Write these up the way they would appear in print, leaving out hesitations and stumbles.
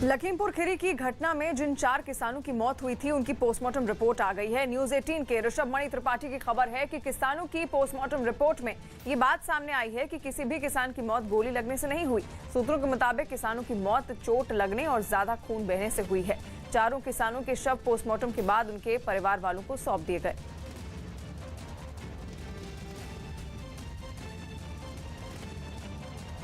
लखीमपुर खीरी की घटना में जिन 4 किसानों की मौत हुई थी उनकी पोस्टमार्टम रिपोर्ट आ गई है। न्यूज 18 के ऋषभ मणि त्रिपाठी की खबर है कि किसानों की पोस्टमार्टम रिपोर्ट में ये बात सामने आई है कि किसी भी किसान की मौत गोली लगने से नहीं हुई। सूत्रों के मुताबिक किसानों की मौत चोट लगने और ज्यादा खून बहने से हुई है। चारों किसानों के शव पोस्टमार्टम के बाद उनके परिवार वालों को सौंप दिए गए।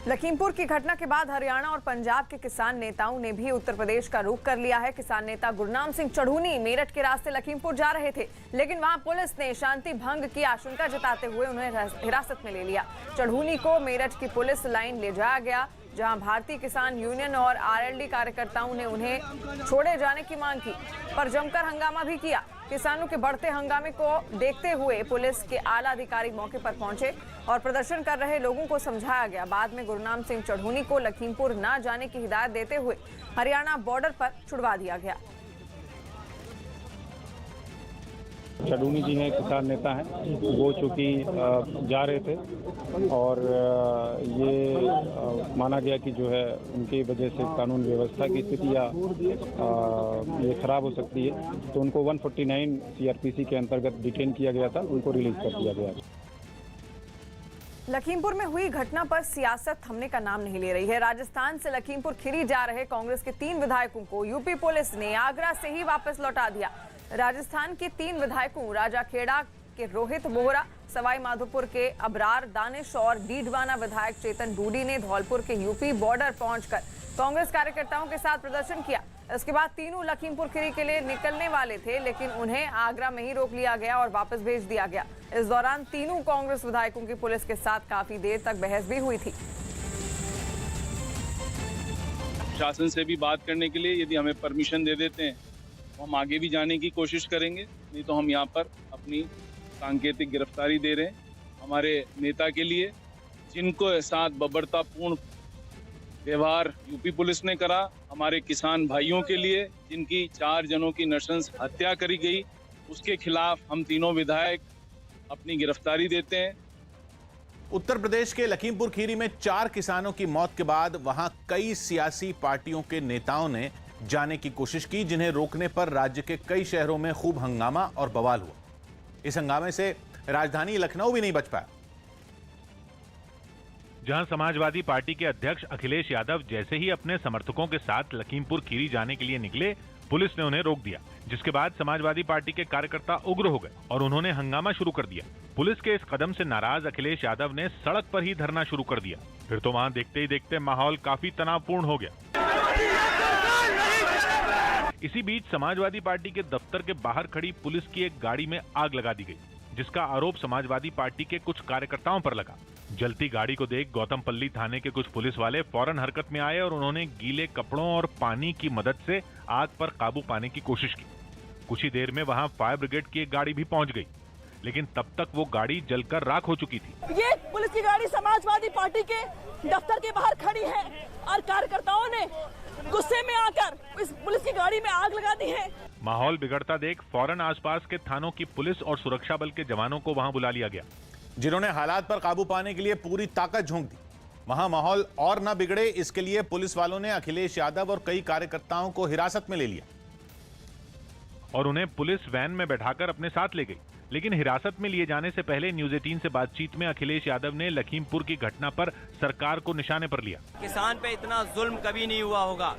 लखीमपुर की घटना के बाद हरियाणा और पंजाब के किसान नेताओं ने भी उत्तर प्रदेश का रुख कर लिया है। किसान नेता गुरनाम सिंह चढ़ूनी मेरठ के रास्ते लखीमपुर जा रहे थे, लेकिन वहां पुलिस ने शांति भंग की आशंका जताते हुए उन्हें हिरासत में ले लिया। चढ़ूनी को मेरठ की पुलिस लाइन ले जाया गया, जहां भारतीय किसान यूनियन और आरएलडी कार्यकर्ताओं ने उन्हें छोड़े जाने की मांग की, पर जमकर हंगामा भी किया। किसानों के बढ़ते हंगामे को देखते हुए पुलिस के आला अधिकारी मौके पर पहुंचे और प्रदर्शन कर रहे लोगों को समझाया गया। बाद में गुरनाम सिंह चढ़ूनी को लखीमपुर न जाने की हिदायत देते हुए हरियाणा बॉर्डर पर छुड़वा दिया गया। चढ़ूनी जी हैं, किसान नेता हैं, वो चूँकि जा रहे थे और ये माना गया कि जो है उनकी वजह से कानून व्यवस्था की स्थिति या ये खराब हो सकती है, तो उनको 149 सीआरपीसी के अंतर्गत डिटेन किया गया था, उनको रिलीज कर दिया गया। लखीमपुर में हुई घटना पर सियासत थमने का नाम नहीं ले रही है। राजस्थान से लखीमपुर खीरी जा रहे कांग्रेस के 3 विधायकों को यूपी पुलिस ने आगरा से ही वापस लौटा दिया। राजस्थान के 3 विधायकों राजाखेड़ा के रोहित बोहरा, सवाई माधोपुर के अबरार दानिश और डीडवाना विधायक चेतन डूडी ने धौलपुर के यूपी बॉर्डर पहुंचकर कांग्रेस कार्यकर्ताओं के साथ प्रदर्शन किया। इसके बाद तीनों लखीमपुर खीरी के लिए निकलने वाले थे, लेकिन उन्हें आगरा में ही रोक लिया गया और वापस भेज दिया गया। इस दौरान तीनों कांग्रेस विधायकों की पुलिस के साथ काफी देर तक बहस भी हुई थी। शासन से भी बात करने के लिए यदि हमें परमिशन दे देते हैं तो हम आगे भी जाने की कोशिश करेंगे, नहीं तो हम यहाँ पर अपनी सांकेतिक गिरफ्तारी दे रहे हैं हमारे नेता के लिए, जिनको साथ बर्बरतापूर्ण व्यवहार यूपी पुलिस ने करा। हमारे किसान भाइयों के लिए जिनकी 4 जनों की नृशंस हत्या करी गई, उसके खिलाफ हम तीनों विधायक अपनी गिरफ्तारी देते हैं। उत्तर प्रदेश के लखीमपुर खीरी में 4 किसानों की मौत के बाद वहां कई सियासी पार्टियों के नेताओं ने जाने की कोशिश की, जिन्हें रोकने पर राज्य के कई शहरों में खूब हंगामा और बवाल हुआ। इस हंगामे से राजधानी लखनऊ भी नहीं बच पाया। जहां समाजवादी पार्टी के अध्यक्ष अखिलेश यादव जैसे ही अपने समर्थकों के साथ लखीमपुर खीरी जाने के लिए निकले, पुलिस ने उन्हें रोक दिया, जिसके बाद समाजवादी पार्टी के कार्यकर्ता उग्र हो गए और उन्होंने हंगामा शुरू कर दिया। पुलिस के इस कदम से नाराज अखिलेश यादव ने सड़क पर ही धरना शुरू कर दिया। फिर तो वहां देखते ही देखते माहौल काफी तनावपूर्ण हो गया। इसी बीच समाजवादी पार्टी के दफ्तर के बाहर खड़ी पुलिस की एक गाड़ी में आग लगा दी गई, जिसका आरोप समाजवादी पार्टी के कुछ कार्यकर्ताओं पर लगा। जलती गाड़ी को देख गौतमपल्ली थाने के कुछ पुलिस वाले फौरन हरकत में आए और उन्होंने गीले कपड़ों और पानी की मदद से आग पर काबू पाने की कोशिश की। कुछ ही देर में वहां फायर ब्रिगेड की एक गाड़ी भी पहुंच गई, लेकिन तब तक वो गाड़ी जलकर राख हो चुकी थी। ये पुलिस की गाड़ी समाजवादी पार्टी के दफ्तर के बाहर खड़ी है और कार्यकर्ताओं ने गुस्से में आकर इस पुलिस की गाड़ी में आग लगा दी है। माहौल बिगड़ता देख फौरन आसपास के थानों की पुलिस और सुरक्षा बल के जवानों को वहां बुला लिया गया, जिन्होंने हालात पर काबू पाने के लिए पूरी ताकत झोंक दी। वहां माहौल और न बिगड़े, इसके लिए पुलिस वालों ने अखिलेश यादव और कई कार्यकर्ताओं को हिरासत में ले लिया और उन्हें पुलिस वैन में बैठाकर अपने साथ ले गई। लेकिन हिरासत में लिए जाने से पहले न्यूज 18 से बातचीत में अखिलेश यादव ने लखीमपुर की घटना पर सरकार को निशाने पर लिया। किसान पे इतना जुल्म कभी नहीं हुआ होगा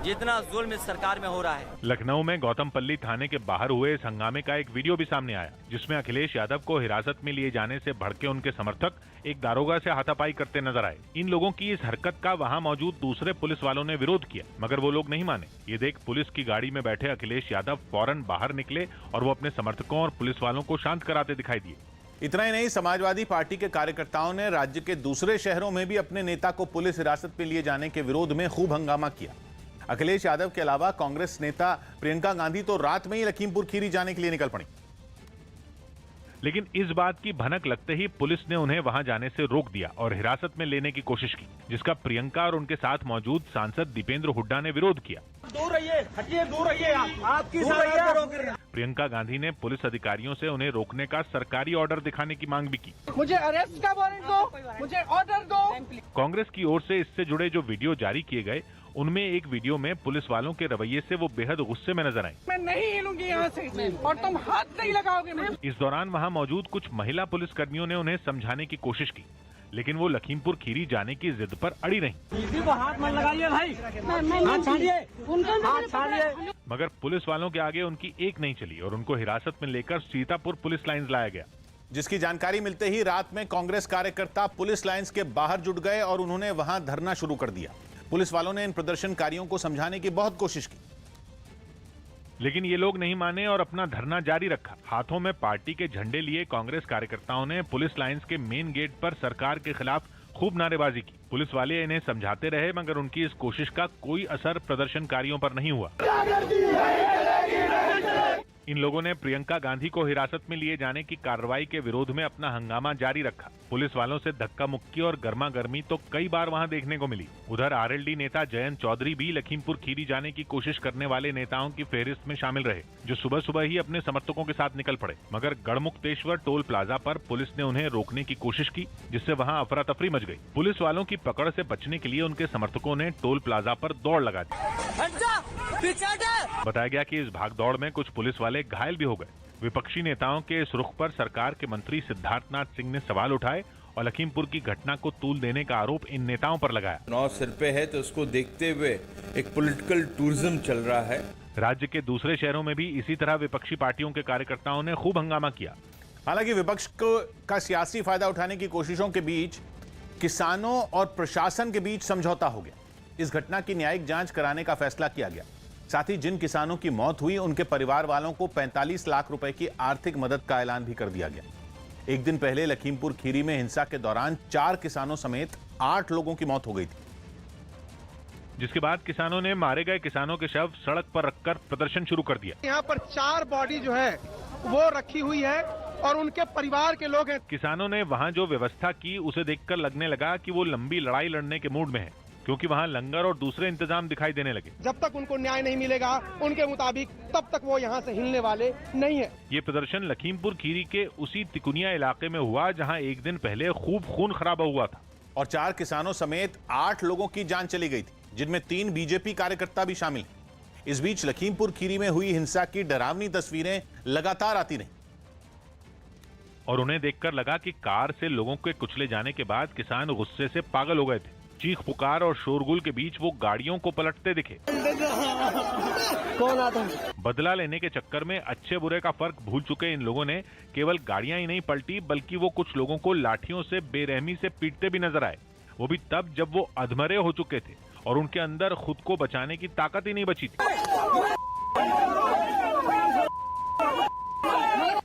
जितना जुल्म इस सरकार में हो रहा है। लखनऊ में गौतमपल्ली थाने के बाहर हुए इस हंगामे का एक वीडियो भी सामने आया, जिसमें अखिलेश यादव को हिरासत में लिए जाने से भड़के उनके समर्थक एक दारोगा से हाथापाई करते नजर आए। इन लोगों की इस हरकत का वहां मौजूद दूसरे पुलिस वालों ने विरोध किया, मगर वो लोग नहीं माने। ये देख पुलिस की गाड़ी में बैठे अखिलेश यादव फौरन बाहर निकले और वो अपने समर्थकों और पुलिस वालों को शांत कराते दिखाई दिए। इतना ही नहीं, समाजवादी पार्टी के कार्यकर्ताओं ने राज्य के दूसरे शहरों में भी अपने नेता को पुलिस हिरासत में लिए जाने के विरोध में खूब हंगामा किया। अखिलेश यादव के अलावा कांग्रेस नेता प्रियंका गांधी तो रात में ही लखीमपुर खीरी जाने के लिए निकल पड़ी, लेकिन इस बात की भनक लगते ही पुलिस ने उन्हें वहां जाने से रोक दिया और हिरासत में लेने की कोशिश की, जिसका प्रियंका और उनके साथ मौजूद सांसद दीपेंद्र हुड्डा ने विरोध किया। दूर रहिए, हटिए, दूर रहिए, आपकी प्रियंका गांधी ने पुलिस अधिकारियों से उन्हें रोकने का सरकारी ऑर्डर दिखाने की मांग भी की। मुझे अरेस्ट का वारंट दो, मुझे ऑर्डर दो। कांग्रेस की ओर से इससे जुड़े जो वीडियो जारी किए गए, उनमें एक वीडियो में पुलिस वालों के रवैये से वो बेहद गुस्से में नजर आई। मैं नहीं हिलूंगी यहाँ से और तुम हाथ नहीं लगाओगे। इस दौरान वहां मौजूद कुछ महिला पुलिस कर्मियों ने उन्हें समझाने की कोशिश की, लेकिन वो लखीमपुर खीरी जाने की जिद पर अड़ी रहीं। किसी को हाथ मत लगाइए भाई, हाथ छाड़िए, हाथ छाड़िए। मगर पुलिस वालों के आगे उनकी एक नहीं चली और उनको हिरासत में लेकर सीतापुर पुलिस लाइंस लाया गया। जिसकी जानकारी मिलते ही रात में कांग्रेस कार्यकर्ता पुलिस लाइंस के बाहर जुट गए और उन्होंने वहां धरना शुरू कर दिया। पुलिस वालों ने इन प्रदर्शनकारियों को समझाने की बहुत कोशिश की, लेकिन ये लोग नहीं माने और अपना धरना जारी रखा। हाथों में पार्टी के झंडे लिए कांग्रेस कार्यकर्ताओं ने पुलिस लाइंस के मेन गेट पर सरकार के खिलाफ खूब नारेबाजी की। पुलिस वाले इन्हें समझाते रहे, मगर उनकी इस कोशिश का कोई असर प्रदर्शनकारियों पर नहीं हुआ। इन लोगों ने प्रियंका गांधी को हिरासत में लिए जाने की कार्रवाई के विरोध में अपना हंगामा जारी रखा। पुलिस वालों से धक्का मुक्की और गर्मा गर्मी तो कई बार वहां देखने को मिली। उधर आरएलडी नेता जयंत चौधरी भी लखीमपुर खीरी जाने की कोशिश करने वाले नेताओं की फेहरिस्त में शामिल रहे, जो सुबह सुबह ही अपने समर्थकों के साथ निकल पड़े। मगर गढ़मुक्तेश्वर टोल प्लाजा पर पुलिस ने उन्हें रोकने की कोशिश की, जिससे वहां अफरा तफरी मच गई। पुलिस वालों की पकड़ से बचने के लिए उनके समर्थकों ने टोल प्लाजा पर दौड़ लगा दी। बताया गया कि इस भागदौड़ में कुछ पुलिस वाले घायल भी हो गए। विपक्षी नेताओं के इस रुख पर सरकार के मंत्री सिद्धार्थनाथ सिंह ने सवाल उठाए और लखीमपुर की घटना को तूल देने का आरोप इन नेताओं पर लगाया। चुनाव सिर पे है तो उसको देखते हुए एक पॉलिटिकल टूरिज्म चल रहा है। राज्य के दूसरे शहरों में भी इसी तरह विपक्षी पार्टियों के कार्यकर्ताओं ने खूब हंगामा किया। हालांकि विपक्ष का सियासी फायदा उठाने की कोशिशों के बीच किसानों और प्रशासन के बीच समझौता हो गया। इस घटना की न्यायिक जांच कराने का फैसला किया गया। साथ ही जिन किसानों की मौत हुई उनके परिवार वालों को 45 लाख रुपए की आर्थिक मदद का ऐलान भी कर दिया गया। एक दिन पहले लखीमपुर खीरी में हिंसा के दौरान 4 किसानों समेत 8 लोगों की मौत हो गई थी, जिसके बाद किसानों ने मारे गए किसानों के शव सड़क पर रखकर प्रदर्शन शुरू कर दिया। यहाँ पर 4 बॉडी जो है वो रखी हुई है और उनके परिवार के लोग हैं। किसानों ने वहां जो व्यवस्था की उसे देखकर लगने लगा कि वो लंबी लड़ाई लड़ने के मूड में है, क्योंकि वहां लंगर और दूसरे इंतजाम दिखाई देने लगे। जब तक उनको न्याय नहीं मिलेगा उनके मुताबिक तब तक वो यहाँ से हिलने वाले नहीं है। ये प्रदर्शन लखीमपुर खीरी के उसी तिकुनिया इलाके में हुआ जहां एक दिन पहले खूब खून खराबा हुआ था और 4 किसानों समेत 8 लोगों की जान चली गई थी, जिनमें 3 बीजेपी कार्यकर्ता भी शामिल हैं। इस बीच लखीमपुर खीरी में हुई हिंसा की डरावनी तस्वीरें लगातार आती रहीं और उन्हें देखकर लगा कि कार से लोगों के कुचले जाने के बाद किसान गुस्से से पागल हो गए थे। चीख पुकार और शोरगुल के बीच वो गाड़ियों को पलटते दिखे। कौन आता? बदला लेने के चक्कर में अच्छे बुरे का फर्क भूल चुके इन लोगों ने केवल गाड़ियां ही नहीं पलटी, बल्कि वो कुछ लोगों को लाठियों से बेरहमी से पीटते भी नजर आए। वो भी तब जब वो अधमरे हो चुके थे और उनके अंदर खुद को बचाने की ताकत ही नहीं बची थी।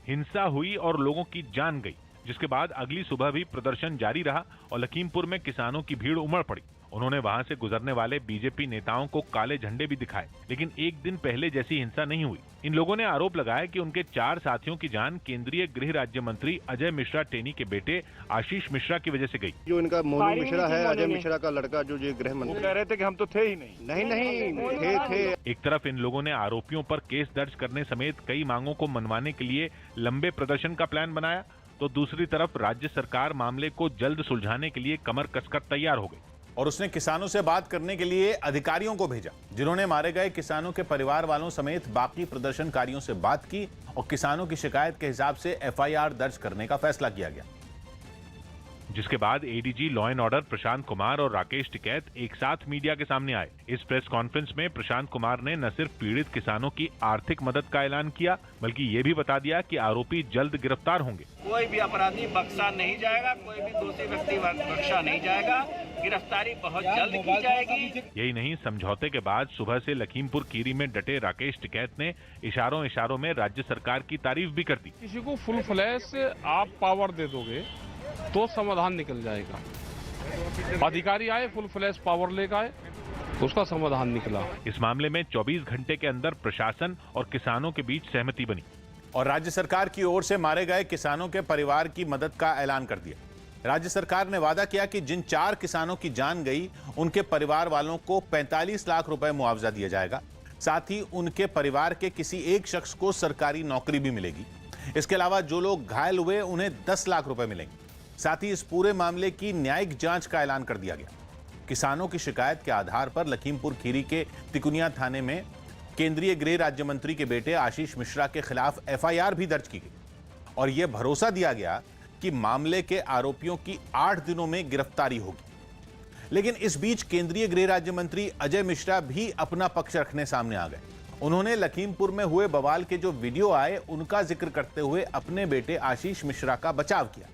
हिंसा हुई और लोगों की जान गई, जिसके बाद अगली सुबह भी प्रदर्शन जारी रहा और लखीमपुर में किसानों की भीड़ उमड़ पड़ी। उन्होंने वहां से गुजरने वाले बीजेपी नेताओं को काले झंडे भी दिखाए, लेकिन एक दिन पहले जैसी हिंसा नहीं हुई। इन लोगों ने आरोप लगाया कि उनके 4 साथियों की जान केंद्रीय गृह राज्य मंत्री अजय मिश्रा टेनी के बेटे आशीष मिश्रा की वजह से गई। जो इनका मोनू मिश्रा है, अजय मिश्रा का लड़का, जो गृह मंत्री, कह रहे थे कि हम तो थे ही नहीं। नहीं थे। एक तरफ इन लोगों ने आरोपियों पर केस दर्ज करने समेत कई मांगों को मनवाने के लिए लंबे प्रदर्शन का प्लान बनाया, तो दूसरी तरफ राज्य सरकार मामले को जल्द सुलझाने के लिए कमर कसकर तैयार हो गई और उसने किसानों से बात करने के लिए अधिकारियों को भेजा, जिन्होंने मारे गए किसानों के परिवार वालों समेत बाकी प्रदर्शनकारियों से बात की और किसानों की शिकायत के हिसाब से एफआईआर दर्ज करने का फैसला किया गया। जिसके बाद ADG law and order Prashant Kumar और राकेश टिकैत एक साथ मीडिया के सामने आए। इस प्रेस कॉन्फ्रेंस में प्रशांत कुमार ने न सिर्फ पीड़ित किसानों की आर्थिक मदद का ऐलान किया, बल्कि ये भी बता दिया कि आरोपी जल्द गिरफ्तार होंगे। कोई भी अपराधी बख्शा नहीं जाएगा, कोई भी दोषी व्यक्ति बख्शा नहीं जाएगा, गिरफ्तारी बहुत जल्द की जाएगी। यही नहीं, समझौते के बाद सुबह से लखीमपुर खीरी में डटे राकेश टिकैत ने इशारों इशारों में राज्य सरकार की तारीफ भी कर दी। किसी को फुल फ्लैश आप पावर दे दोगे तो समाधान निकल जाएगा। अधिकारी आए, फुल फ्लैश पावर लेकर आए, उसका समाधान निकला। इस मामले में 24 घंटे के अंदर प्रशासन और किसानों के बीच सहमति बनी और राज्य सरकार की ओर से मारे गए किसानों के परिवार की मदद का ऐलान कर दिया। राज्य सरकार ने वादा किया कि जिन 4 किसानों की जान गई उनके परिवार वालों को 45 लाख रुपए मुआवजा दिया जाएगा। साथ ही उनके परिवार के किसी एक शख्स को सरकारी नौकरी भी मिलेगी। इसके अलावा जो लोग घायल हुए उन्हें 10 लाख रुपए मिलेंगे। साथ ही इस पूरे मामले की न्यायिक जांच का ऐलान कर दिया गया। किसानों की शिकायत के आधार पर लखीमपुर खीरी के तिकुनिया थाने में केंद्रीय गृह राज्य मंत्री के बेटे आशीष मिश्रा के खिलाफ FIR भी दर्ज की गई और यह भरोसा दिया गया कि मामले के आरोपियों की 8 दिनों में गिरफ्तारी होगी। लेकिन इस बीच केंद्रीय गृह राज्य मंत्री अजय मिश्रा भी अपना पक्ष रखने सामने आ गए। उन्होंने लखीमपुर में हुए बवाल के जो वीडियो आए उनका जिक्र करते हुए अपने बेटे आशीष मिश्रा का बचाव किया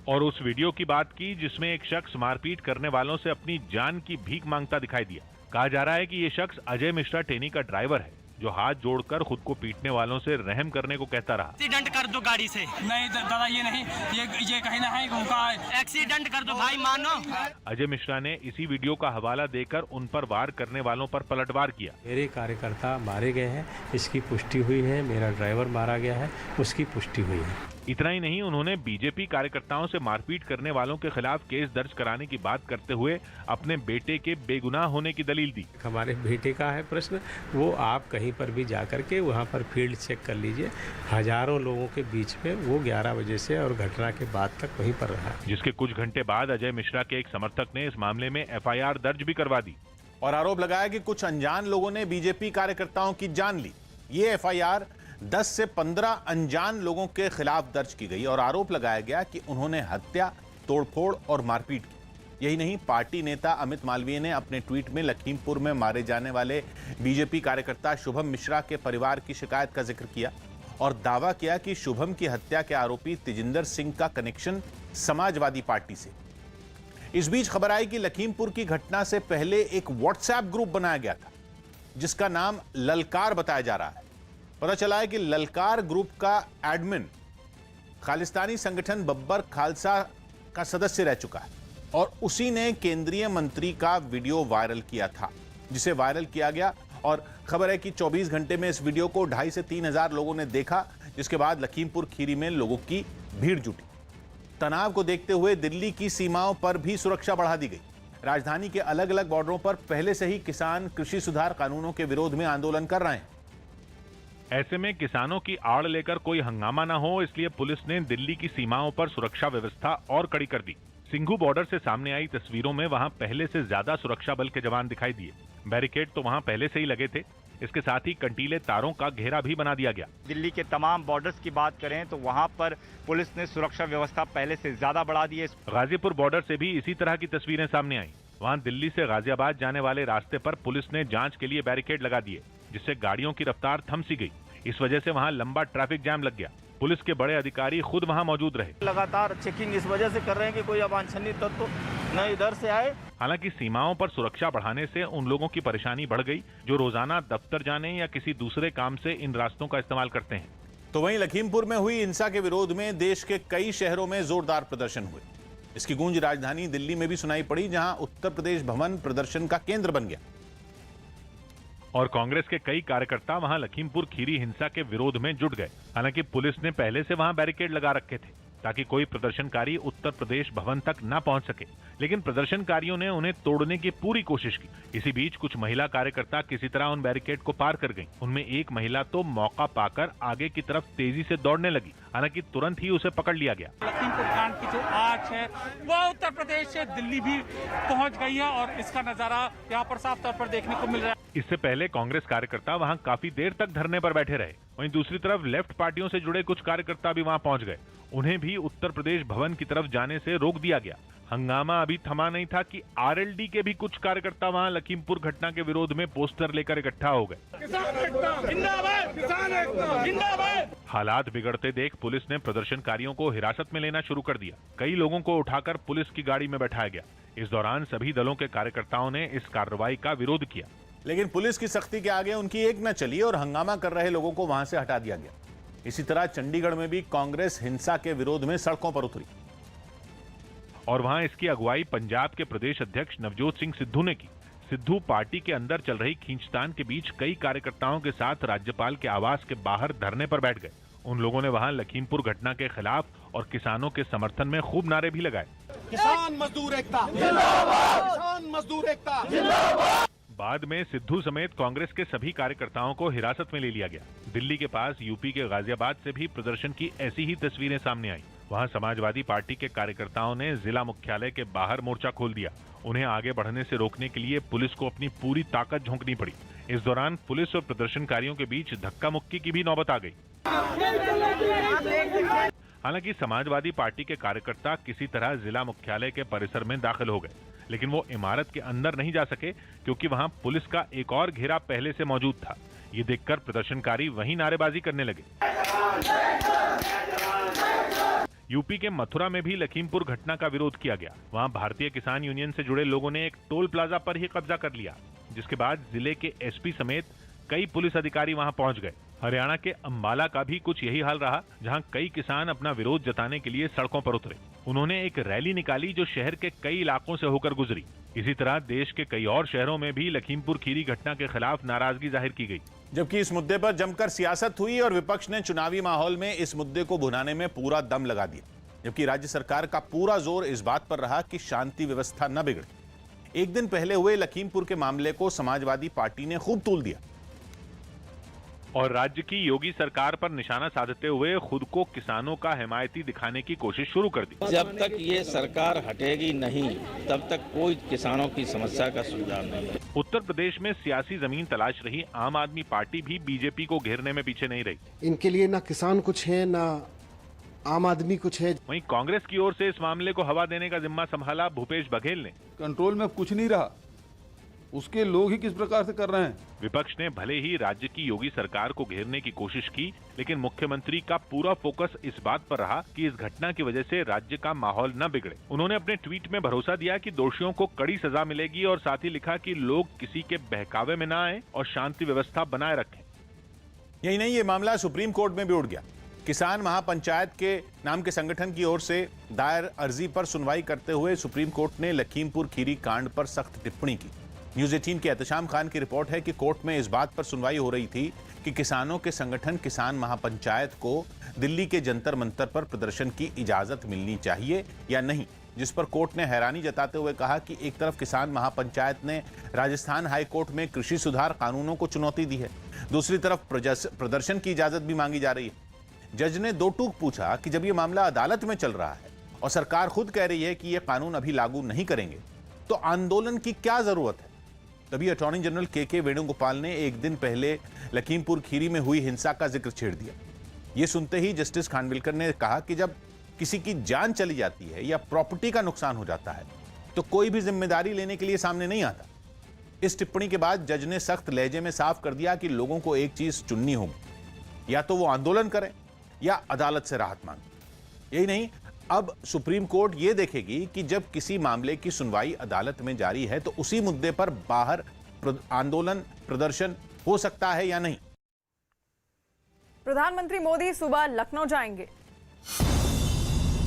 और उस वीडियो की बात की जिसमें एक शख्स मारपीट करने वालों से अपनी जान की भीख मांगता दिखाई दिया। कहा जा रहा है कि ये शख्स अजय मिश्रा टेनी का ड्राइवर है जो हाथ जोड़कर खुद को पीटने वालों से रहम करने को कहता रहा। एक्सीडेंट कर दो गाड़ी से। नहीं दादा ये नहीं, ये कहीं ना है उनका एक्सीडेंट कर दो भाई मानो। अजय मिश्रा ने इसी वीडियो का हवाला देकर उन पर वार करने वालों पर पलटवार किया। मेरे कार्यकर्ता मारे गए हैं, इसकी पुष्टि हुई है। मेरा ड्राइवर मारा गया है, उसकी पुष्टि हुई है। इतना ही नहीं, उन्होंने बीजेपी कार्यकर्ताओं से मारपीट करने वालों के खिलाफ केस दर्ज कराने की बात करते हुए अपने बेटे के बेगुनाह होने की दलील दी। हमारे बेटे का है प्रश्न, वो आप कहीं पर भी जाकर के वहाँ पर फील्ड चेक कर लीजिए। हजारों लोगों के बीच में वो 11 बजे से और घटना के बाद तक वहीं पर रहा। जिसके कुछ घंटे बाद अजय मिश्रा के एक समर्थक ने इस मामले में FIR दर्ज भी करवा दी और आरोप लगाया कि कुछ अनजान लोगों ने बीजेपी कार्यकर्ताओं की जान ली। ये FIR 10 से 15 अनजान लोगों के खिलाफ दर्ज की गई और आरोप लगाया गया कि उन्होंने हत्या, तोड़फोड़ और मारपीट की। यही नहीं, पार्टी नेता अमित मालवीय ने अपने ट्वीट में लखीमपुर में मारे जाने वाले बीजेपी कार्यकर्ता शुभम मिश्रा के परिवार की शिकायत का जिक्र किया और दावा किया कि शुभम की हत्या के आरोपी तेजिंदर सिंह का कनेक्शन समाजवादी पार्टी से। इस बीच खबर आई कि लखीमपुर की घटना से पहले एक व्हाट्सएप ग्रुप बनाया गया था जिसका नाम ललकार बताया जा रहा है। पता चला है कि ललकार ग्रुप का एडमिन खालिस्तानी संगठन बब्बर खालसा का सदस्य रह चुका है और उसी ने केंद्रीय मंत्री का वीडियो वायरल किया था, जिसे वायरल किया गया और खबर है कि 24 घंटे में इस वीडियो को 2,500 से 3,000 लोगों ने देखा, जिसके बाद लखीमपुर खीरी में लोगों की भीड़ जुटी। तनाव को देखते हुए दिल्ली की सीमाओं पर भी सुरक्षा बढ़ा दी गई। राजधानी के अलग अलग बॉर्डरों पर पहले से ही किसान कृषि सुधार कानूनों के विरोध में आंदोलन कर रहे हैं। ऐसे में किसानों की आड़ लेकर कोई हंगामा न हो, इसलिए पुलिस ने दिल्ली की सीमाओं पर सुरक्षा व्यवस्था और कड़ी कर दी। सिंघू बॉर्डर से सामने आई तस्वीरों में वहां पहले से ज्यादा सुरक्षा बल के जवान दिखाई दिए। बैरिकेड तो वहां पहले से ही लगे थे, इसके साथ ही कंटीले तारों का घेरा भी बना दिया गया। दिल्ली के तमाम बॉर्डर्स की बात करें तो वहां पर पुलिस ने सुरक्षा व्यवस्था पहले से ज्यादा बढ़ा दी है। गाजीपुर बॉर्डर से भी इसी तरह की तस्वीरें सामने आई। वहां दिल्ली से गाजियाबाद जाने वाले रास्ते पर पुलिस ने जांच के लिए बैरिकेड लगा दिए, जिससे गाड़ियों की रफ्तार थम सी गई। इस वजह से वहां लंबा ट्रैफिक जाम लग गया। पुलिस के बड़े अधिकारी खुद वहां मौजूद रहे। लगातार चेकिंग इस वजह से कर रहे हैं कि कोई अवांछनीय तत्व न इधर से आए। हालांकि सीमाओं पर सुरक्षा बढ़ाने से उन लोगों की परेशानी बढ़ गई जो रोजाना दफ्तर जाने या किसी दूसरे काम से इन रास्तों का इस्तेमाल करते हैं। तो वहीं लखीमपुर में हुई हिंसा के विरोध में देश के कई शहरों में जोरदार प्रदर्शन हुए। इसकी गूंज राजधानी दिल्ली में भी सुनाई पड़ी, जहां उत्तर प्रदेश भवन प्रदर्शन का केंद्र बन गया और कांग्रेस के कई कार्यकर्ता वहां लखीमपुर खीरी हिंसा के विरोध में जुट गए। हालांकि पुलिस ने पहले से वहां बैरिकेड लगा रखे थे ताकि कोई प्रदर्शनकारी उत्तर प्रदेश भवन तक न पहुंच सके, लेकिन प्रदर्शनकारियों ने उन्हें तोड़ने की पूरी कोशिश की। इसी बीच कुछ महिला कार्यकर्ता किसी तरह उन बैरिकेड को पार कर गईं। उनमें एक महिला तो मौका पाकर आगे की तरफ तेजी से दौड़ने लगी, हालांकि तुरंत ही उसे पकड़ लिया गया। लखीमपुर कांड की जो आग है वो उत्तर प्रदेश से दिल्ली भी पहुंच गई है और इसका नजारा यहाँ पर साफ तौर पर देखने को मिल रहा है। इससे पहले कांग्रेस कार्यकर्ता वहां काफी देर तक धरने पर बैठे रहे। वहीं दूसरी तरफ लेफ्ट पार्टियों से जुड़े कुछ कार्यकर्ता भी वहां पहुंच गए। उन्हें भी उत्तर प्रदेश भवन की तरफ जाने से रोक दिया गया। हंगामा अभी थमा नहीं था कि आरएलडी के भी कुछ कार्यकर्ता वहां लखीमपुर घटना के विरोध में पोस्टर लेकर इकट्ठा हो गए। हालात बिगड़ते देख पुलिस ने प्रदर्शनकारियों को हिरासत में लेना शुरू कर दिया। कई लोगों को उठाकर पुलिस की गाड़ी में बैठाया गया। इस दौरान सभी दलों के कार्यकर्ताओं ने इस कार्रवाई का विरोध किया, लेकिन पुलिस की सख्ती के आगे उनकी एक न चली और हंगामा कर रहे लोगों को वहां से हटा दिया गया। इसी तरह चंडीगढ़ में भी कांग्रेस हिंसा के विरोध में सड़कों पर उतरी और वहां इसकी अगुवाई पंजाब के प्रदेश अध्यक्ष नवजोत सिंह सिद्धू ने की। सिद्धू पार्टी के अंदर चल रही खींचतान के बीच कई कार्यकर्ताओं के साथ राज्यपाल के आवास के बाहर धरने पर बैठ गए। उन लोगों ने वहां लखीमपुर घटना के खिलाफ और किसानों के समर्थन में खूब नारे भी लगाए। किसान मजदूर एकता जिंदाबाद, किसान मजदूर एकता जिंदाबाद। बाद में सिद्धू समेत कांग्रेस के सभी कार्यकर्ताओं को हिरासत में ले लिया गया। दिल्ली के पास यूपी के गाजियाबाद से भी प्रदर्शन की ऐसी ही तस्वीरें सामने आई। वहां समाजवादी पार्टी के कार्यकर्ताओं ने जिला मुख्यालय के बाहर मोर्चा खोल दिया। उन्हें आगे बढ़ने से रोकने के लिए पुलिस को अपनी पूरी ताकत झोंकनी पड़ी। इस दौरान पुलिस और प्रदर्शनकारियों के बीच धक्का मुक्की की भी नौबत आ गई। हालांकि समाजवादी पार्टी के कार्यकर्ता किसी तरह जिला मुख्यालय के परिसर में दाखिल हो गए, लेकिन वो इमारत के अंदर नहीं जा सके क्योंकि वहां पुलिस का एक और घेरा पहले से मौजूद था। ये देखकर प्रदर्शनकारी वहीं नारेबाजी करने लगे। यूपी के मथुरा में भी लखीमपुर घटना का विरोध किया गया। वहां भारतीय किसान यूनियन से जुड़े लोगों ने एक टोल प्लाजा पर ही कब्जा कर लिया, जिसके बाद जिले के एसपी समेत कई पुलिस अधिकारी वहां पहुंच गए। हरियाणा के अंबाला का भी कुछ यही हाल रहा, जहां कई किसान अपना विरोध जताने के लिए सड़कों पर उतरे। उन्होंने एक रैली निकाली जो शहर के कई इलाकों से होकर गुजरी। इसी तरह देश के कई और शहरों में भी लखीमपुर खीरी घटना के खिलाफ नाराजगी जाहिर की गई। जबकि इस मुद्दे पर जमकर सियासत हुई और विपक्ष ने चुनावी माहौल में इस मुद्दे को भुनाने में पूरा दम लगा दिया, जबकि राज्य सरकार का पूरा जोर इस बात पर रहा कि शांति व्यवस्था न बिगड़े। एक दिन पहले हुए लखीमपुर के मामले को समाजवादी पार्टी ने खूब तूल दिया और राज्य की योगी सरकार पर निशाना साधते हुए खुद को किसानों का हिमायती दिखाने की कोशिश शुरू कर दी। जब तक ये सरकार हटेगी नहीं, तब तक कोई किसानों की समस्या का सुलझाव नहीं है। उत्तर प्रदेश में सियासी जमीन तलाश रही आम आदमी पार्टी भी बीजेपी को घेरने में पीछे नहीं रही। इनके लिए ना किसान कुछ है, ना आम आदमी कुछ है। वहीं कांग्रेस की ओर से इस मामले को हवा देने का जिम्मा संभाला भूपेश बघेल ने। कंट्रोल में कुछ नहीं रहा, उसके लोग ही किस प्रकार से कर रहे हैं। विपक्ष ने भले ही राज्य की योगी सरकार को घेरने की कोशिश की, लेकिन मुख्यमंत्री का पूरा फोकस इस बात पर रहा कि इस घटना की वजह से राज्य का माहौल न बिगड़े। उन्होंने अपने ट्वीट में भरोसा दिया कि दोषियों को कड़ी सजा मिलेगी और साथ ही लिखा कि लोग किसी के बहकावे में न आए और शांति व्यवस्था बनाए रखें। यही नहीं, ये मामला सुप्रीम कोर्ट में भी उठ गया। किसान महापंचायत के नाम के संगठन की ओर से दायर अर्जी पर सुनवाई करते हुए सुप्रीम कोर्ट ने लखीमपुर खीरी कांड पर सख्त टिप्पणी की। न्यूज 18 के एहतशाम खान की रिपोर्ट है कि कोर्ट में इस बात पर सुनवाई हो रही थी कि किसानों के संगठन किसान महापंचायत को दिल्ली के जंतर मंतर पर प्रदर्शन की इजाजत मिलनी चाहिए या नहीं, जिस पर कोर्ट ने हैरानी जताते हुए कहा कि एक तरफ किसान महापंचायत ने राजस्थान हाई कोर्ट में कृषि सुधार कानूनों को चुनौती दी है, दूसरी तरफ प्रदर्शन की इजाजत भी मांगी जा रही है। जज ने दो टूक पूछा कि जब ये मामला अदालत में चल रहा है और सरकार खुद कह रही है कि ये कानून अभी लागू नहीं करेंगे, तो आंदोलन की क्या जरूरत है। तभी अटॉर्नी जनरल के वेणुगोपाल ने एक दिन पहले लखीमपुर खीरी में हुई हिंसा का जिक्र छेड़ दिया। ये सुनते ही जस्टिस खानविलकर ने कहा कि जब किसी की जान चली जाती है या प्रॉपर्टी का नुकसान हो जाता है तो कोई भी जिम्मेदारी लेने के लिए सामने नहीं आता। इस टिप्पणी के बाद जज ने सख्त लहजे में साफ कर दिया कि लोगों को एक चीज चुननी होगी, या तो वो आंदोलन करें या अदालत से राहत मांगे। यही नहीं, अब सुप्रीम कोर्ट यह देखेगी कि जब किसी मामले की सुनवाई अदालत में जारी है तो उसी मुद्दे पर बाहर आंदोलन प्रदर्शन हो सकता है या नहीं। प्रधानमंत्री मोदी सुबह लखनऊ जाएंगे।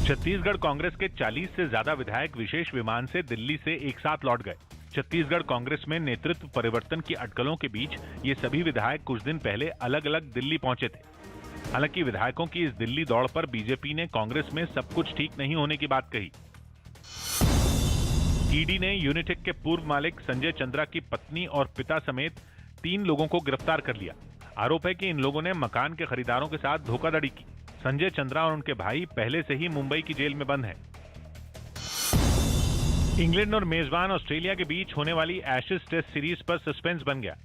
छत्तीसगढ़ कांग्रेस के 40 से ज्यादा विधायक विशेष विमान से दिल्ली से एक साथ लौट गए। छत्तीसगढ़ कांग्रेस में नेतृत्व परिवर्तन की अटकलों के बीच ये सभी विधायक कुछ दिन पहले अलग अलग दिल्ली पहुंचे थे। हालांकि विधायकों की इस दिल्ली दौड़ पर बीजेपी ने कांग्रेस में सब कुछ ठीक नहीं होने की बात कही। ईडी ने यूनिटेक के पूर्व मालिक संजय चंद्रा की पत्नी और पिता समेत 3 लोगों को गिरफ्तार कर लिया। आरोप है कि इन लोगों ने मकान के खरीदारों के साथ धोखाधड़ी की। संजय चंद्रा और उनके भाई पहले से ही मुंबई की जेल में बंद हैं। इंग्लैंड और मेजबान ऑस्ट्रेलिया के बीच होने वाली एशेज टेस्ट सीरीज पर सस्पेंस बन गया।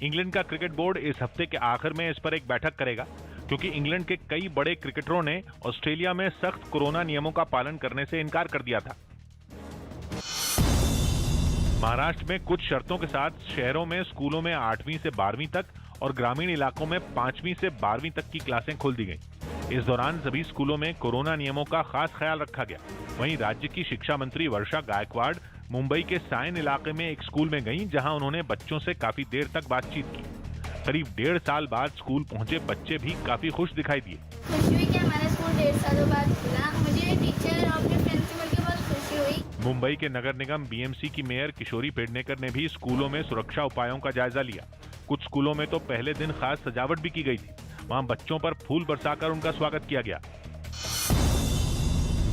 इंग्लैंड का क्रिकेट बोर्ड इस हफ्ते के आखिर में इस पर एक बैठक करेगा, क्योंकि इंग्लैंड के कई बड़े क्रिकेटरों ने ऑस्ट्रेलिया में सख्त कोरोना नियमों का पालन करने से इनकार कर दिया था। महाराष्ट्र में कुछ शर्तों के साथ शहरों में स्कूलों में 8वीं से 12वीं तक और ग्रामीण इलाकों में 5वीं से 12वीं तक की क्लासें खोल दी गई। इस दौरान सभी स्कूलों में कोरोना नियमों का खास ख्याल रखा गया। वहीं राज्य की शिक्षा मंत्री वर्षा गायकवाड़ मुंबई के सायन इलाके में एक स्कूल में गईं, जहां उन्होंने बच्चों से काफी देर तक बातचीत की। करीब 1.5 साल बाद स्कूल पहुंचे बच्चे भी काफी खुश दिखाई दिए। खुशी हुई कि हमारा स्कूल 1.5 सालों बाद खुला। मुझे टीचर और अपने फ्रेंड्स से मिलकर बहुत खुशी हुई। मुंबई के नगर निगम बीएमसी की मेयर किशोरी पेडनेकर ने भी स्कूलों में सुरक्षा उपायों का जायजा लिया। कुछ स्कूलों में तो पहले दिन खास सजावट भी की गई थी। वहां बच्चों पर फूल बरसाकर उनका स्वागत किया गया।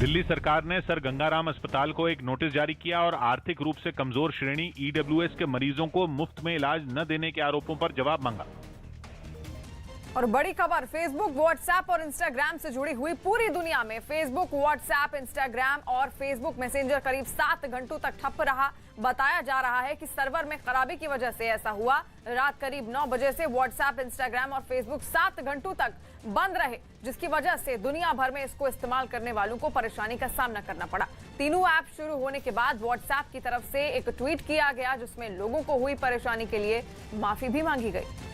दिल्ली सरकार ने सर गंगाराम अस्पताल को एक नोटिस जारी किया और आर्थिक रूप से कमजोर श्रेणी ईडब्ल्यूएस के मरीजों को मुफ्त में इलाज न देने के आरोपों पर जवाब मांगा। और बड़ी खबर, फेसबुक, व्हाट्सएप और इंस्टाग्राम से जुड़ी हुई पूरी दुनिया में फेसबुक, व्हाट्सएप, इंस्टाग्राम और फेसबुक मैसेंजर करीब 7 घंटों तक ठप रहा। बताया जा रहा है कि सर्वर में खराबी की वजह से ऐसा हुआ। रात करीब 9 बजे से व्हाट्सएप, इंस्टाग्राम और फेसबुक 7 घंटों तक बंद रहे, जिसकी वजह से दुनिया भर में इसको इस्तेमाल करने वालों को परेशानी का सामना करना पड़ा। तीनों ऐप शुरू होने के बाद व्हाट्सएप की तरफ से एक ट्वीट किया गया, जिसमें लोगों को हुई परेशानी के लिए माफी भी मांगी गई।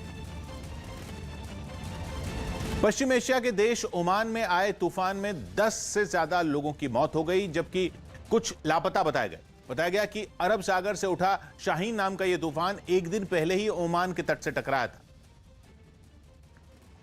पश्चिम एशिया के देश ओमान में आए तूफान में 10 से ज्यादा लोगों की मौत हो गई, जबकि कुछ लापता बताए गए। बताया गया कि अरब सागर से उठा शाहीन नाम का यह तूफान एक दिन पहले ही ओमान के तट से टकराया था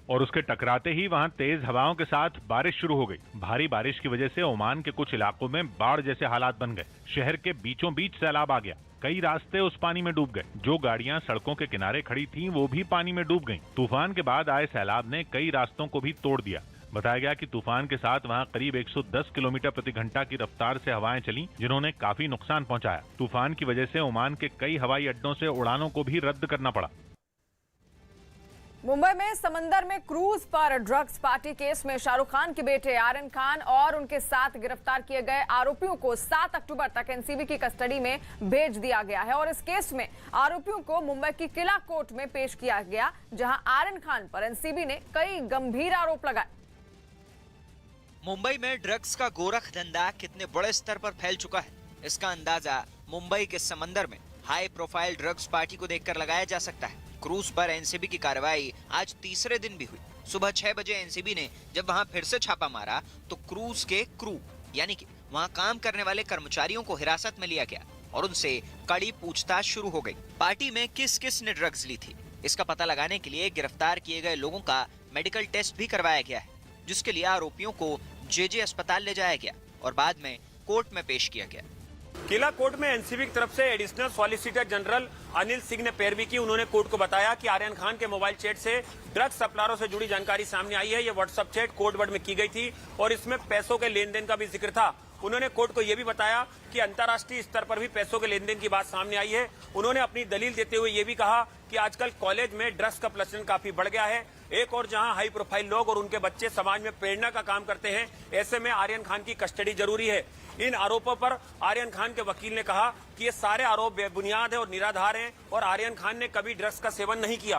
और उसके टकराते ही वहां तेज हवाओं के साथ बारिश शुरू हो गई। भारी बारिश की वजह से ओमान के कुछ इलाकों में बाढ़ जैसे हालात बन गए। शहर के बीचों बीच सैलाब आ गया। कई रास्ते उस पानी में डूब गए। जो गाड़ियां सड़कों के किनारे खड़ी थीं, वो भी पानी में डूब गईं। तूफान के बाद आए सैलाब ने कई रास्तों को भी तोड़ दिया। बताया गया कि तूफान के साथ वहां करीब 110 किलोमीटर प्रति घंटा की रफ्तार से हवाएं चलीं, जिन्होंने काफी नुकसान पहुंचाया। तूफान की वजह से ओमान के कई हवाई अड्डों से उड़ानों को भी रद्द करना पड़ा। मुंबई में समंदर में क्रूज पर ड्रग्स पार्टी केस में शाहरुख खान के बेटे आर्यन खान और उनके साथ गिरफ्तार किए गए आरोपियों को 7 अक्टूबर तक एनसीबी की कस्टडी में भेज दिया गया है और इस केस में आरोपियों को मुंबई की किला कोर्ट में पेश किया गया, जहां आर्यन खान पर एनसीबी ने कई गंभीर आरोप लगाए। मुंबई में ड्रग्स का गोरख धंधा कितने बड़े स्तर पर फैल चुका है, इसका अंदाजा मुंबई के समंदर में हाई प्रोफाइल ड्रग्स पार्टी को देखकर लगाया जा सकता है। क्रूज पर एनसीबी की कार्रवाई आज तीसरे दिन भी हुई। सुबह 6 बजे एनसीबी ने जब वहां फिर से छापा मारा तो क्रूज के क्रू यानी कि वहां काम करने वाले कर्मचारियों को हिरासत में लिया गया और उनसे कड़ी पूछताछ शुरू हो गई। पार्टी में किस किस ने ड्रग्स ली थी, इसका पता लगाने के लिए गिरफ्तार किए गए लोगों का मेडिकल टेस्ट भी करवाया गया है, जिसके लिए आरोपियों को जेजे अस्पताल ले जाया गया और बाद में कोर्ट में पेश किया गया। किला कोर्ट में एनसीबी की तरफ से additional solicitor general Anil Singh ने पैरवी की। उन्होंने कोर्ट को बताया कि आर्यन खान के मोबाइल चैट से ड्रग्स सप्लायरों से जुड़ी जानकारी सामने आई है। ये व्हाट्सएप चैट कोड वर्ड में की गई थी और इसमें पैसों के लेन देन का भी जिक्र था। उन्होंने कोर्ट को यह भी बताया कि अंतर्राष्ट्रीय स्तर पर भी पैसों के लेन देन की बात सामने आई है। उन्होंने अपनी दलील देते हुए ये भी कहा कि आजकल कॉलेज में ड्रग्स का प्रचलन काफी बढ़ गया है। एक और जहां हाई प्रोफाइल लोग और उनके बच्चे समाज में प्रेरणा का काम करते हैं, ऐसे में आर्यन खान की कस्टडी जरूरी है। इन आरोपों पर आर्यन खान के वकील ने कहा कि ये सारे आरोप बेबुनियाद है और निराधार हैं और आर्यन खान ने कभी ड्रग्स का सेवन नहीं किया।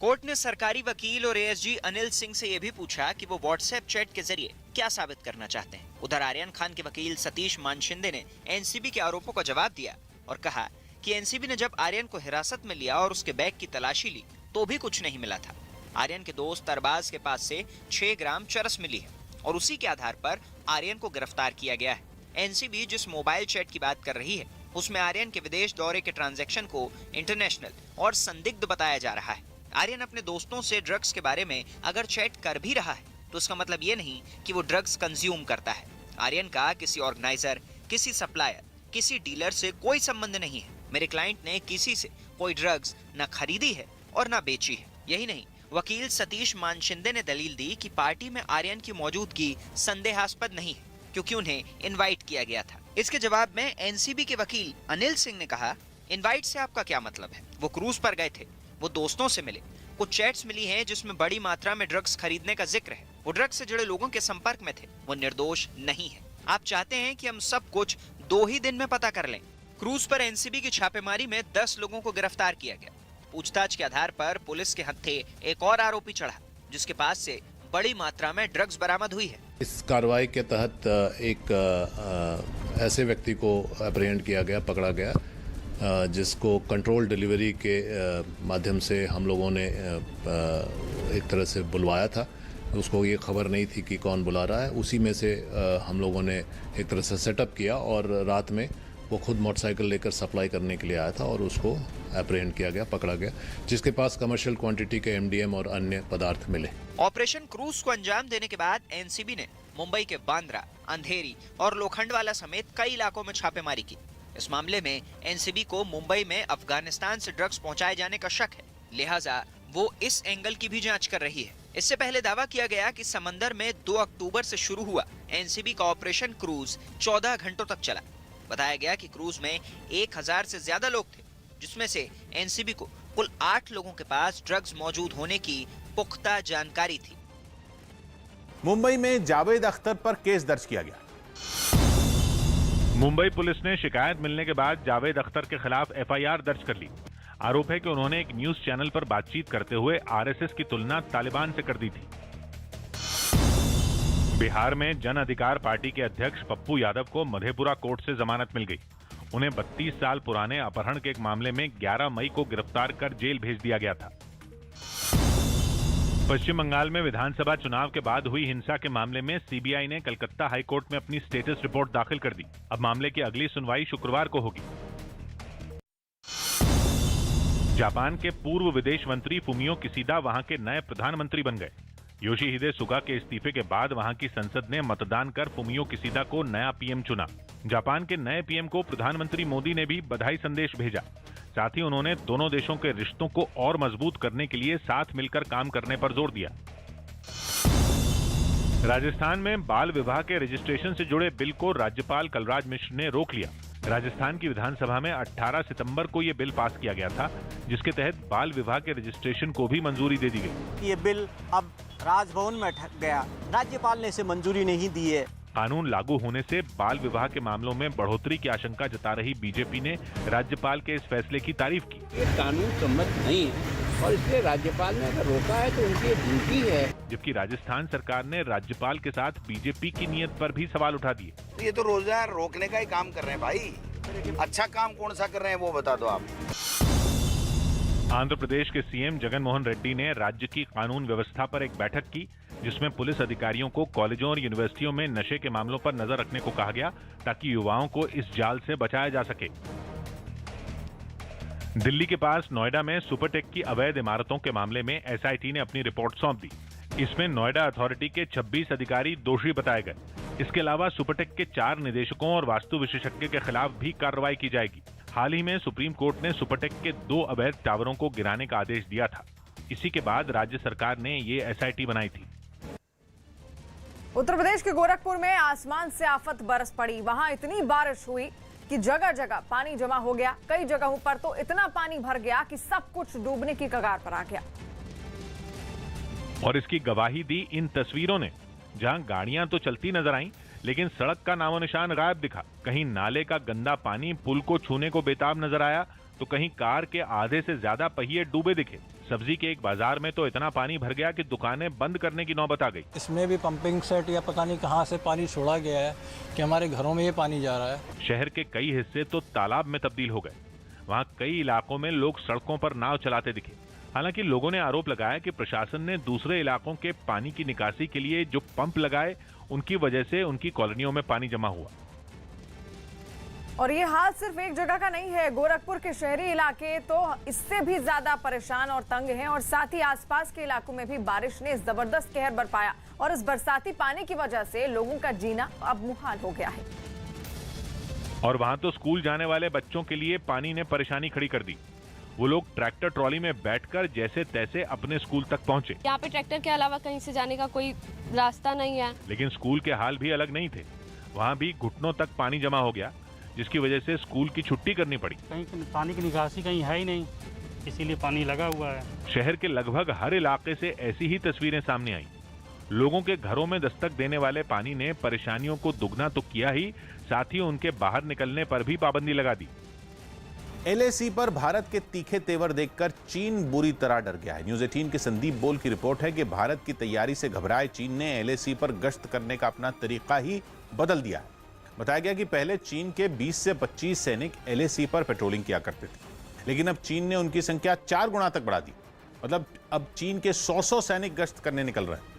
कोर्ट ने सरकारी वकील और एएसजी अनिल सिंह से यह भी पूछा कि वो व्हाट्सएप चैट के जरिए क्या साबित करना चाहते हैं। उधर आर्यन खान के वकील सतीश मानशिंदे ने एनसीबी के आरोपों का जवाब दिया और कहा कि एनसीबी ने जब आर्यन को हिरासत में लिया और उसके बैग की तलाशी ली तो भी कुछ नहीं मिला था। आर्यन के दोस्त अरबाज के पास से 6 ग्राम चरस मिली है और उसी के आधार पर आर्यन को गिरफ्तार किया गया है। एनसीबी जिस मोबाइल चैट की बात कर रही है उसमें आर्यन के विदेश दौरे के ट्रांजैक्शन को इंटरनेशनल और संदिग्ध बताया जा रहा है। आर्यन अपने दोस्तों से ड्रग्स के बारे में अगर चैट कर भी रहा है तो इसका मतलब ये नहीं कि वो ड्रग्स कंज्यूम करता है। आर्यन का किसी ऑर्गेनाइजर, किसी सप्लायर, किसी डीलर से कोई संबंध नहीं है। मेरे क्लाइंट ने किसी से कोई ड्रग्स न खरीदी है और न बेची है। यही नहीं, वकील सतीश मानशिंदे ने दलील दी कि पार्टी में आर्यन की मौजूदगी संदेहास्पद नहीं है क्योंकि उन्हें इनवाइट किया गया था। इसके जवाब में एनसीबी के वकील अनिल सिंह ने कहा, इनवाइट से आपका क्या मतलब है? वो क्रूज पर गए थे, वो दोस्तों से मिले, कुछ चैट्स मिली हैं जिसमें बड़ी मात्रा में ड्रग्स खरीदने का जिक्र है। वो ड्रग्स से जुड़े लोगों के संपर्क में थे, वो निर्दोष नहीं है। आप चाहते हैं कि हम सब कुछ 2 ही दिन में पता कर लें। क्रूज पर एनसीबी की छापेमारी में 10 लोगों को गिरफ्तार किया गया। पूछताछ के आधार पर पुलिस के हत्थे एक और आरोपी चढ़ा जिसके पास से बड़ी मात्रा में ड्रग्स बरामद हुई है। इस कार्रवाई के तहत एक ऐसे व्यक्ति को अप्रहेंड किया गया, पकड़ा गया, जिसको कंट्रोल डिलीवरी के माध्यम से हम लोगों ने एक तरह से बुलवाया था। उसको ये खबर नहीं थी कि कौन बुला रहा है। उसी में से हम लोगों ने एक तरह से सेटअप किया और रात में वो खुद मोटरसाइकिल लेकर सप्लाई करने के लिए आया था और उसको अप्रहेंड किया गया, पकड़ा गया, जिसके पास कमर्शियल क्वांटिटी के एमडीएम और अन्य पदार्थ मिले। ऑपरेशन क्रूज को अंजाम देने के बाद एनसीबी ने मुंबई के बांद्रा, अंधेरी और लोखंडवाला समेत कई इलाकों में छापेमारी की। इस मामले में एनसीबी को मुंबई में अफगानिस्तान से ड्रग्स पहुंचाए जाने का शक है, लिहाजा वो इस एंगल की भी जांच कर रही है। इससे पहले दावा किया गया कि समंदर में 2 अक्टूबर से शुरू हुआ एनसीबी का ऑपरेशन क्रूज 14 घंटों तक चला। बताया गया कि क्रूज में 1000 से ज्यादा लोग थे, जिसमें से एनसीबी को कुल 8 लोगों के पास ड्रग्स मौजूद होने की पुख्ता जानकारी थी। मुंबई में जावेद अख्तर पर केस दर्ज किया गया। मुंबई पुलिस ने शिकायत मिलने के बाद जावेद अख्तर के खिलाफ एफआईआर दर्ज कर ली। आरोप है कि उन्होंने एक न्यूज चैनल पर बातचीत करते हुए आरएसएस की तुलना तालिबान से कर दी थी। बिहार में जन अधिकार पार्टी के अध्यक्ष पप्पू यादव को मधेपुरा कोर्ट से जमानत मिल गई। उन्हें 32 साल पुराने अपहरण के एक मामले में 11 मई को गिरफ्तार कर जेल भेज दिया गया था। पश्चिम बंगाल में विधानसभा चुनाव के बाद हुई हिंसा के मामले में सीबीआई ने कलकत्ता हाईकोर्ट में अपनी स्टेटस रिपोर्ट दाखिल कर दी। अब मामले की अगली सुनवाई शुक्रवार को होगी। जापान के पूर्व विदेश मंत्री फुमियो किशिदा वहां के नए प्रधानमंत्री बन गए। योशिहिदे सुगा के इस्तीफे के बाद वहां की संसद ने मतदान कर फुमियो किशिदा को नया पीएम चुना। जापान के नए पीएम को प्रधानमंत्री मोदी ने भी बधाई संदेश भेजा। साथ ही उन्होंने दोनों देशों के रिश्तों को और मजबूत करने के लिए साथ मिलकर काम करने पर जोर दिया। राजस्थान में बाल विवाह के रजिस्ट्रेशन से जुड़े बिल को राज्यपाल कलराज मिश्र ने रोक लिया। राजस्थान की विधानसभा में 18 सितंबर को यह बिल पास किया गया था, जिसके तहत बाल विवाह के रजिस्ट्रेशन को भी मंजूरी दे दी गई। ये बिल अब राजभवन में अटक गया, राज्यपाल ने इसे मंजूरी नहीं दी है। कानून लागू होने से बाल विवाह के मामलों में बढ़ोतरी की आशंका जता रही बीजेपी ने राज्यपाल के इस फैसले की तारीफ की। ये कानून सम्मत नहीं है और इसलिए राज्यपाल ने अगर रोका है तो उनकी ड्यूटी है। जबकि राजस्थान सरकार ने राज्यपाल के साथ बीजेपी की नीयत पर भी सवाल उठा दिए। ये तो रोजगार रोकने का ही काम कर रहे हैं भाई, अच्छा काम कौन सा कर रहे हैं वो बता दो आप। आंध्र प्रदेश के सीएम जगन मोहन रेड्डी ने राज्य की कानून व्यवस्था पर एक बैठक की, जिसमें पुलिस अधिकारियों को कॉलेजों और यूनिवर्सिटियों में नशे के मामलों पर नजर रखने को कहा गया, ताकि युवाओं को इस जाल से बचाया जा सके। दिल्ली के पास नोएडा में सुपरटेक की अवैध इमारतों के मामले में एसआईटी ने अपनी रिपोर्ट सौंप दी। इसमें नोएडा अथॉरिटी के 26 अधिकारी दोषी बताए गए। इसके अलावा सुपरटेक के 4 निदेशकों और वास्तु विशेषज्ञ के खिलाफ भी कार्रवाई की जाएगी। हाल ही में सुप्रीम कोर्ट ने सुपरटेक के 2 अवैध टावरों को गिराने का आदेश दिया था। इसी के बाद राज्य सरकार ने ये एसआईटी बनाई थी। उत्तर प्रदेश के गोरखपुर में आसमान से आफत बरस पड़ी। वहां इतनी बारिश हुई कि जगह जगह पानी जमा हो गया। कई जगहों पर तो इतना पानी भर गया कि सब कुछ डूबने की कगार पर आ गया। और इसकी गवाही दी इन तस्वीरों ने, जहां गाड़ियां तो चलती नजर आईं, लेकिन सड़क का नामो निशान गायब दिखा। कहीं नाले का गंदा पानी पुल को छूने को बेताब नजर आया, तो कहीं कार के आधे से ज्यादा पहिए डूबे दिखे। सब्जी के एक बाजार में तो इतना पानी भर गया कि दुकानें बंद करने की नौबत आ गई। इसमें भी पंपिंग सेट या पता नहीं कहां से पानी छोड़ा गया है कि हमारे घरों में ये पानी जा रहा है। शहर के कई हिस्से तो तालाब में तब्दील हो गए। वहां कई इलाकों में लोग सड़कों पर नाव चलाते दिखे। हालांकि लोगों ने आरोप लगाया कि प्रशासन ने दूसरे इलाकों के पानी की निकासी के लिए जो पंप लगाए, उनकी वजह से उनकी कॉलोनियों में पानी जमा हुआ। और ये हाल सिर्फ एक जगह का नहीं है। गोरखपुर के शहरी इलाके तो इससे भी ज्यादा परेशान और तंग हैं, और साथ ही आसपास के इलाकों में भी बारिश ने जबरदस्त कहर बरपाया, और इस बरसाती पानी की वजह से लोगों का जीना अब मुहाल हो गया है। और वहां तो स्कूल जाने वाले बच्चों के लिए पानी ने परेशानी खड़ी कर दी। वो लोग ट्रैक्टर ट्रॉली में बैठकर जैसे तैसे अपने स्कूल तक पहुंचे। यहाँ पे ट्रैक्टर के अलावा कहीं से जाने का कोई रास्ता नहीं है। लेकिन स्कूल के हाल भी अलग नहीं थे। वहाँ भी घुटनों तक पानी जमा हो गया, जिसकी वजह से स्कूल की छुट्टी करनी पड़ी। कहीं पानी की निकासी कहीं है ही नहीं, इसीलिए पानी लगा हुआ है। शहर के लगभग हर इलाके से ऐसी ही तस्वीरें सामने आई। लोगों के घरों में दस्तक देने वाले पानी ने परेशानियों को दुगना तो किया ही, साथ ही उनके बाहर निकलने पर भी पाबंदी लगा दी। एलएसी पर भारत के तीखे तेवर देखकर चीन बुरी तरह डर गया है। न्यूज़ 18 के संदीप बोल की रिपोर्ट है कि भारत की तैयारी से घबराए चीन ने एलएसी पर गश्त करने का अपना तरीका ही बदल दिया है। बताया गया कि पहले चीन के 20 से 25 सैनिक एलएसी पर पेट्रोलिंग किया करते थे, लेकिन अब चीन ने उनकी संख्या 4 गुना तक बढ़ा दी। मतलब अब चीन के 100 सैनिक गश्त करने निकल रहे हैं।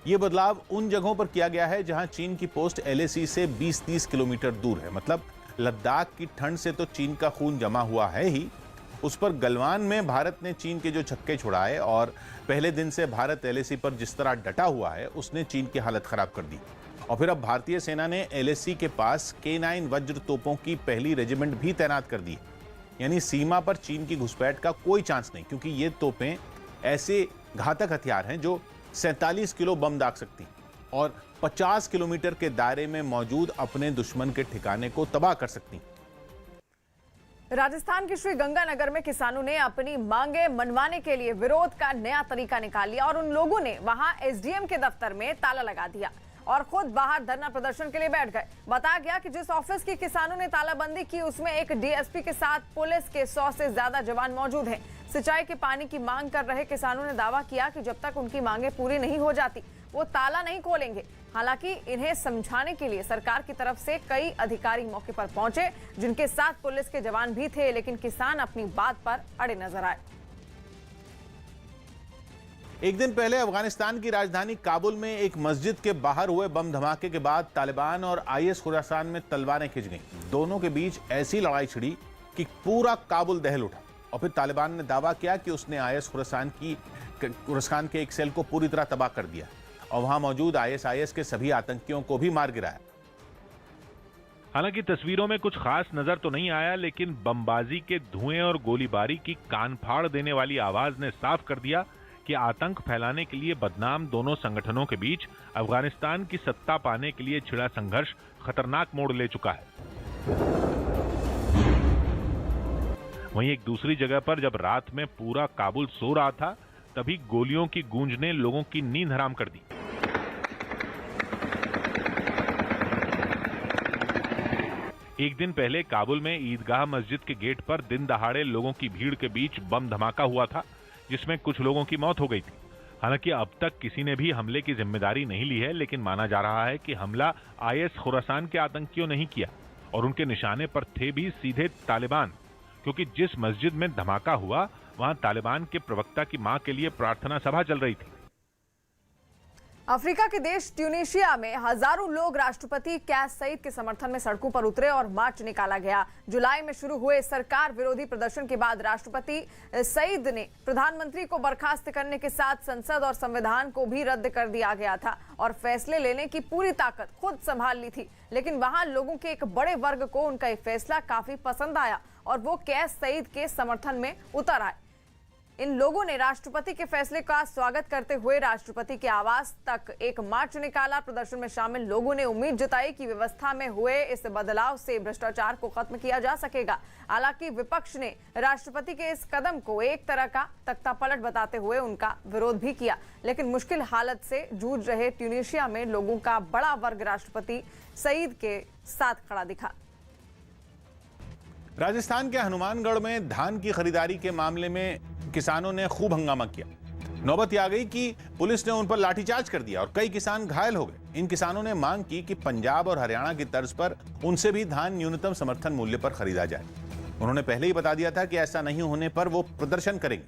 यह बदलाव उन जगहों पर किया गया है जहां चीन की पोस्ट एलएसी से 20-30 किलोमीटर दूर है। मतलब लद्दाख की ठंड से तो चीन का खून जमा हुआ है ही, उस पर गलवान में भारत ने चीन के जो छक्के छुड़ाए और पहले दिन से भारत एलएसी पर जिस तरह डटा हुआ है, उसने चीन की हालत खराब कर दी। और फिर अब भारतीय सेना ने एलएसी के पास K9 वज्र तोपों की पहली रेजिमेंट भी तैनात कर दी। यानी सीमा पर चीन की घुसपैठ का कोई चांस नहीं, क्योंकि ये तोपें ऐसे घातक हथियार हैं जो 47 किलो बम दाग सकती और 50 किलोमीटर के दायरे में मौजूद अपने दुश्मन के ठिकाने को तबाह कर सकती। राजस्थान के श्री गंगानगर में किसानों ने अपनी मांगे मनवाने के लिए विरोध का नया तरीका निकाल लिया और उन लोगों ने वहां एसडीएम के दफ्तर में ताला लगा दिया और खुद बाहर धरना प्रदर्शन के लिए बैठ गए। बताया गया कि जिस ऑफिस की किसानों ने तालाबंदी की उसमें एक डीएसपी के साथ पुलिस के 100 से ज्यादा जवान मौजूद हैं। सिंचाई के पानी की मांग कर रहे किसानों ने दावा किया कि जब तक उनकी मांगे पूरी नहीं हो जाती वो ताला नहीं खोलेंगे। हालांकि इन्हें समझाने के लिए सरकार की तरफ से कई अधिकारी मौके पर पहुंचे, जिनके साथ पुलिस के जवान भी थे, लेकिन किसान अपनी बात पर अड़े नजर आए। एक दिन पहले अफगानिस्तान की राजधानी काबुल में एक मस्जिद के बाहर हुए बम धमाके के बाद तालिबान और आईएस खुरासान में तलवारें खिंच गईं। दोनों के बीच ऐसी लड़ाई छिड़ी कि पूरा काबुल दहल उठा और फिर तालिबान ने दावा किया कि उसने आईएस खुरासान के एक सेल को पूरी तरह तबाह कर दिया और वहां मौजूद आईएसआईएस के सभी आतंकियों को भी मार गिराया। हालांकि तस्वीरों में कुछ खास नजर तो नहीं आया, लेकिन बमबाजी के धुएं और गोलीबारी की कान फाड़ देने वाली आवाज ने साफ कर दिया कि आतंक फैलाने के लिए बदनाम दोनों संगठनों के बीच अफगानिस्तान की सत्ता पाने के लिए छिड़ा संघर्ष खतरनाक मोड़ ले चुका है। वहीं एक दूसरी जगह पर जब रात में पूरा काबुल सो रहा था, तभी गोलियों की गूंज ने लोगों की नींद हराम कर दी। एक दिन पहले काबुल में ईदगाह मस्जिद के गेट पर दिन दहाड़े लोगों की भीड़ के बीच बम धमाका हुआ था, जिसमें कुछ लोगों की मौत हो गई थी। हालांकि अब तक किसी ने भी हमले की जिम्मेदारी नहीं ली है, लेकिन माना जा रहा है कि हमला आईएस खुरासान के आतंकियों ने ही किया और उनके निशाने पर थे भी सीधे तालिबान, क्योंकि जिस मस्जिद में धमाका हुआ वहां तालिबान के प्रवक्ता की मां के लिए प्रार्थना सभा चल रही थी। अफ्रीका के देश ट्यूनीशिया में हजारों लोग राष्ट्रपति कैस सईद के समर्थन में सड़कों पर उतरे और मार्च निकाला गया। जुलाई में शुरू हुए सरकार विरोधी प्रदर्शन के बाद राष्ट्रपति सईद ने प्रधानमंत्री को बर्खास्त करने के साथ संसद और संविधान को भी रद्द कर दिया गया था और फैसले लेने की पूरी ताकत खुद संभाल ली थी। लेकिन वहां लोगों के एक बड़े वर्ग को उनका ये फैसला काफी पसंद आया और वो कैस सईद के समर्थन में उतर आए। इन लोगों ने राष्ट्रपति के फैसले का स्वागत करते हुए राष्ट्रपति के आवास तक एक मार्च निकाला। प्रदर्शन में शामिल लोगों ने उम्मीद जताई कि व्यवस्था में हुए इस बदलाव से भ्रष्टाचार को खत्म किया जा सकेगा। हालांकि विपक्ष ने राष्ट्रपति के इस कदम को एक तरह का तख्तापलट बताते हुए उनका विरोध भी किया, लेकिन मुश्किल हालत से जूझ रहे ट्यूनीशिया में लोगों का बड़ा वर्ग राष्ट्रपति सईद के साथ खड़ा दिखा। राजस्थान के हनुमानगढ़ में धान की खरीदारी के मामले में किसानों ने खूब हंगामा किया। नौबत आ गई कि पुलिस ने उन पर लाठीचार्ज कर दिया और कई किसान घायल हो गए। इन किसानों ने मांग की कि पंजाब और हरियाणा की तर्ज पर उनसे भी धान न्यूनतम समर्थन मूल्य पर खरीदा जाए। उन्होंने पहले ही बता दिया था कि ऐसा नहीं होने पर वो प्रदर्शन करेंगे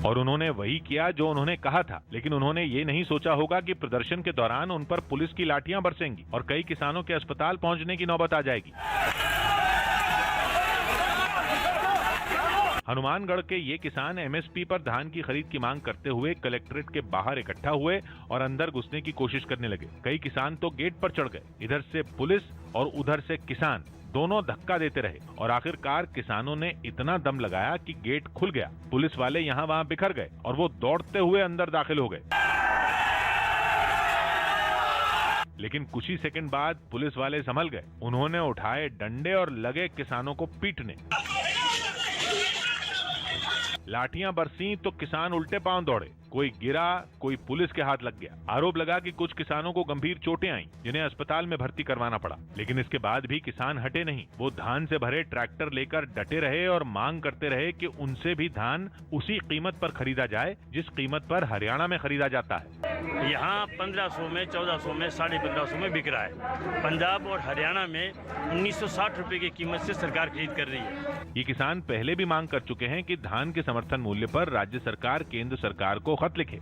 और उन्होंने वही किया जो उन्होंने कहा था। लेकिन उन्होंने ये नहीं सोचा होगा कि प्रदर्शन के दौरान उन पर पुलिस की लाठियां बरसेंगी और कई किसानों के अस्पताल पहुंचने की नौबत आ जाएगी। हनुमानगढ़ के ये किसान एमएसपी पर धान की खरीद की मांग करते हुए कलेक्ट्रेट के बाहर इकट्ठा हुए और अंदर घुसने की कोशिश करने लगे। कई किसान तो गेट पर चढ़ गए। इधर से पुलिस और उधर से किसान दोनों धक्का देते रहे और आखिरकार किसानों ने इतना दम लगाया कि गेट खुल गया। पुलिस वाले यहाँ वहाँ बिखर गए और वो दौड़ते हुए अंदर दाखिल हो गए। लेकिन कुछ ही सेकंड बाद पुलिस वाले संभल गए। उन्होंने उठाए डंडे और लगे किसानों को पीटने। लाठियां बरसी तो किसान उल्टे पांव दौड़े। कोई गिरा, कोई पुलिस के हाथ लग गया। आरोप लगा कि कुछ किसानों को गंभीर चोटें आईं, जिन्हें अस्पताल में भर्ती करवाना पड़ा। लेकिन इसके बाद भी किसान हटे नहीं। वो धान से भरे ट्रैक्टर लेकर डटे रहे और मांग करते रहे कि उनसे भी धान उसी कीमत पर खरीदा जाए जिस कीमत पर हरियाणा में खरीदा जाता है। यहाँ 1500 में, 1400 में, 1550 में बिक रहा है। पंजाब और हरियाणा में 1960 रुपए की कीमत से सरकार खरीद कर रही है। ये किसान पहले भी मांग कर चुके हैं कि धान के समर्थन मूल्य पर राज्य सरकार केंद्र सरकार को खत लिखे।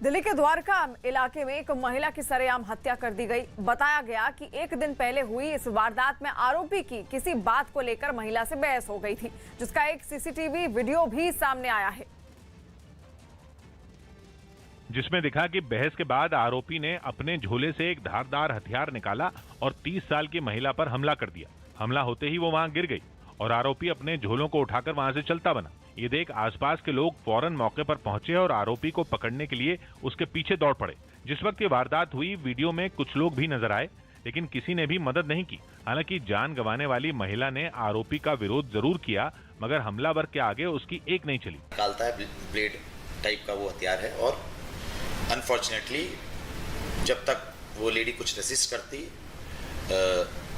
दिल्ली के द्वारका इलाके में एक महिला की सरेआम हत्या कर दी गई। बताया गया कि एक दिन पहले हुई इस वारदात में आरोपी की किसी बात को लेकर महिला से बहस हो गई थी, जिसका एक सीसीटीवी वीडियो भी सामने आया है, जिसमें दिखा कि बहस के बाद आरोपी ने अपने झोले से एक धारदार हथियार निकाला और 30 साल की महिला पर हमला कर दिया। हमला होते ही वो वहां गिर गई और आरोपी अपने झोलों को उठाकर वहां से चलता बना। ये देख आसपास के लोग फौरन मौके पर पहुंचे और आरोपी को पकड़ने के लिए उसके पीछे दौड़ पड़े। जिस वक्त ये वारदात हुई, वीडियो में कुछ लोग भी नजर आए, लेकिन किसी ने भी मदद नहीं की। हालांकि जान गंवाने वाली महिला ने आरोपी का विरोध जरूर किया, मगर हमलावर के आगे उसकी एक नहीं चली। निकालता है ब्लेड टाइप का वो हथियार है, और अनफॉर्चुनेटली जब तक वो लेडी कुछ रेसिस्ट करती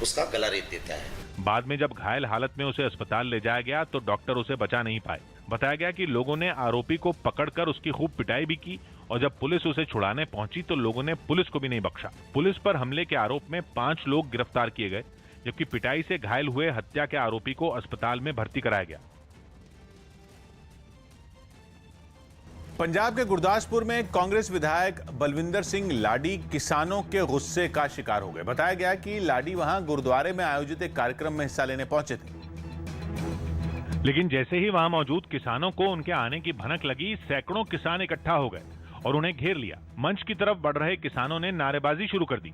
उसका गला रेत देता है। बाद में जब घायल हालत में उसे अस्पताल ले जाया गया तो डॉक्टर उसे बचा नहीं पाए। बताया गया कि लोगों ने आरोपी को पकड़कर उसकी खूब पिटाई भी की, और जब पुलिस उसे छुड़ाने पहुंची तो लोगों ने पुलिस को भी नहीं बख्शा। पुलिस पर हमले के आरोप में 5 लोग गिरफ्तार किए गए, जबकि पिटाई से घायल हुए हत्या के आरोपी को अस्पताल में भर्ती कराया गया। पंजाब के गुरदासपुर में कांग्रेस विधायक बलविंदर सिंह लाडी किसानों के गुस्से का शिकार हो गए। बताया गया कि लाडी वहां गुरुद्वारे में आयोजित एक कार्यक्रम में हिस्सा लेने पहुंचे थे, लेकिन जैसे ही वहां मौजूद किसानों को उनके आने की भनक लगी, सैकड़ों किसान इकट्ठा हो गए और उन्हें घेर लिया। मंच की तरफ बढ़ रहे किसानों ने नारेबाजी शुरू कर दी।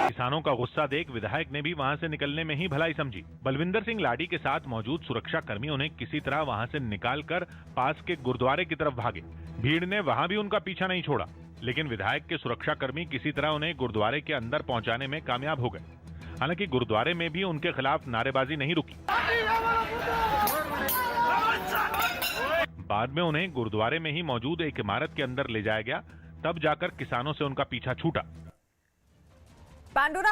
किसानों का गुस्सा देख विधायक ने भी वहां से निकलने में ही भलाई समझी। बलविंदर सिंह लाडी के साथ मौजूद सुरक्षा कर्मियों ने किसी तरह वहां से निकालकर पास के गुरुद्वारे की तरफ भागे। भीड़ ने वहां भी उनका पीछा नहीं छोड़ा, लेकिन विधायक के सुरक्षा कर्मी किसी तरह उन्हें गुरुद्वारे के अंदर पहुंचाने में कामयाब हो गए। हालांकि गुरुद्वारे में भी उनके खिलाफ नारेबाजी नहीं रुकी। बाद में उन्हें गुरुद्वारे में ही मौजूद एक इमारत के अंदर ले जाया गया, तब जाकर किसानों से उनका पीछा छूटा। पांडुरा